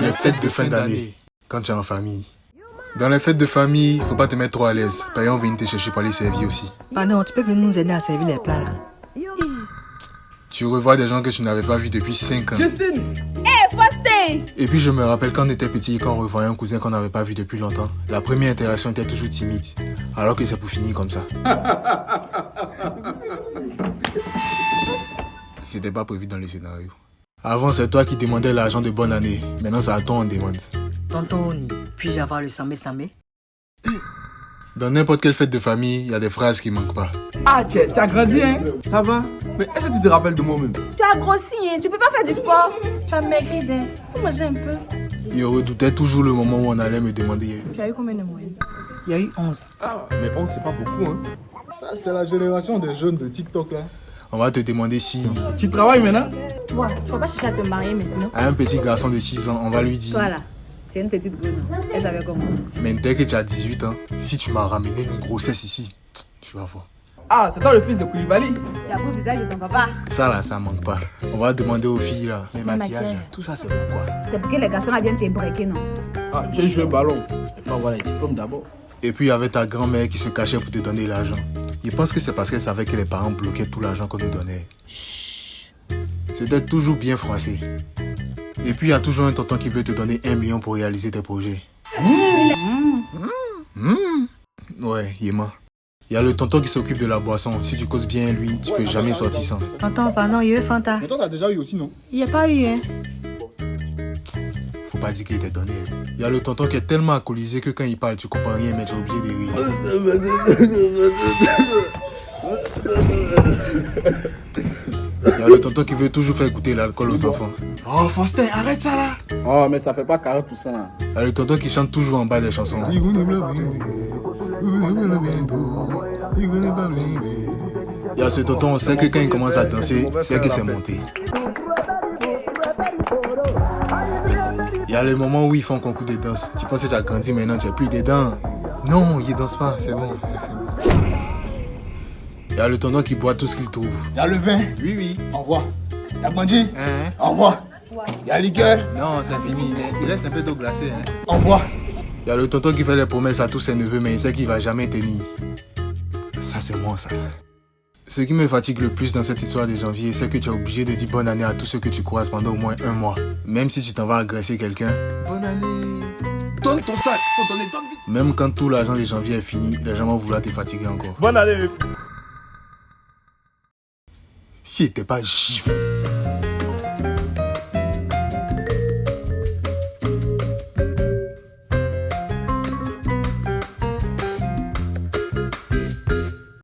Les fêtes de fin d'année, quand tu es en famille. Dans les fêtes de famille, faut pas te mettre trop à l'aise. Payons venir te chercher pour aller servir aussi. Pardon, tu peux venir nous aider à servir les plats là. Tu revois des gens que tu n'avais pas vus depuis 5 ans. Justine! Hey, Faustin! Et puis je me rappelle quand on était petit et qu'on revoyait un cousin qu'on n'avait pas vu depuis longtemps. La première interaction était toujours timide. Alors que c'est pour finir comme ça. C'était pas prévu dans le scénario. Avant, c'est toi qui demandais l'argent de bonne année. Maintenant, c'est à toi on demande. Tonton Oni, puis-je avoir le samé? Dans n'importe quelle fête de famille, il y a des phrases qui manquent pas. Ah, tu as grandi, hein? Ça va? Mais est-ce que tu te rappelles de moi-même? Tu as grossi, hein? Tu peux pas faire du sport. Tu as maigri, hein? Faut manger un peu. Il redoutait toujours le moment où on allait me demander. Tu as eu combien de moyenne? Il y a eu 11. Ah, mais 11, c'est pas beaucoup, hein? Ça, c'est la génération des jeunes de TikTok, là. On va te demander si, Tu travailles maintenant? Ouais, tu vas pas chercher à te marier maintenant. à un petit garçon de 6 ans, on va lui dire. Voilà. C'est une petite gosse. Elle savait comment. Mais dès que tu as 18 ans, si tu m'as ramené une grossesse ici, tu vas voir. Ah, c'est toi le fils de Koulibaly? Tu as beau visage de ton papa. Ça là, ça manque pas. On va demander aux filles là, mais maquillage, maquillage. tout ça c'est pourquoi. C'est parce que les garçons là viennent te breaker, non? Ah, j'ai joué au ballon. Il faut avoir les diplômes d'abord. Et puis il y avait ta grand-mère qui se cachait pour te donner l'argent. Il pense que c'est parce qu'elle savait que les parents bloquaient tout l'argent qu'on nous donnait. C'était toujours bien froissé. Et puis il y a toujours un tonton qui veut te donner 1 million pour réaliser tes projets. Ouais, Yéma. Il y a le tonton qui s'occupe de la boisson. Si tu causes bien lui, tu peux jamais sortir sans. Tonton, pardon, il y a eu Fanta. Mais toi, t'as déjà eu aussi, non? Il n'y a pas eu, hein. Faut pas dire qu'il t'est donné. Il y a le tonton qui est tellement alcoolisé que quand il parle, tu comprends rien, mais tu es obligé de rire. Il y a le tonton qui veut toujours faire goûter l'alcool aux enfants. Oh, Faustin, arrête ça là! Oh, mais ça fait pas 40%. Il y a le tonton qui chante toujours en bas des chansons. Il y a ce tonton, on sait que quand il commence à danser, c'est que c'est monté. Il y a les moments où ils font concours de danse. Tu penses que tu as grandi maintenant, tu n'as plus des dents. Non, ils dansent pas, c'est bon. Il y a le tonton qui boit tout ce qu'il trouve. Il y a le vin. Oui, oui. Au revoir. Il y a Bandit. Hein? Au revoir. Il y a Liqueur. Non, c'est fini, mais il reste un peu d'eau glacée. Hein? Au revoir. Il y a le tonton qui fait les promesses à tous ses neveux, mais il sait qu'il va jamais tenir. Ça, c'est moi, ça. Ce qui me fatigue le plus dans cette histoire de janvier, c'est que tu es obligé de dire bonne année à tous ceux que tu croises pendant au moins 1 mois. Même si tu t'en vas agresser quelqu'un. Bonne année. Donne ton sac, faut donner, donne vite. Même quand tout l'argent de janvier est fini, les gens vont vouloir te fatiguer encore. Bonne année. Si t'es pas gifle.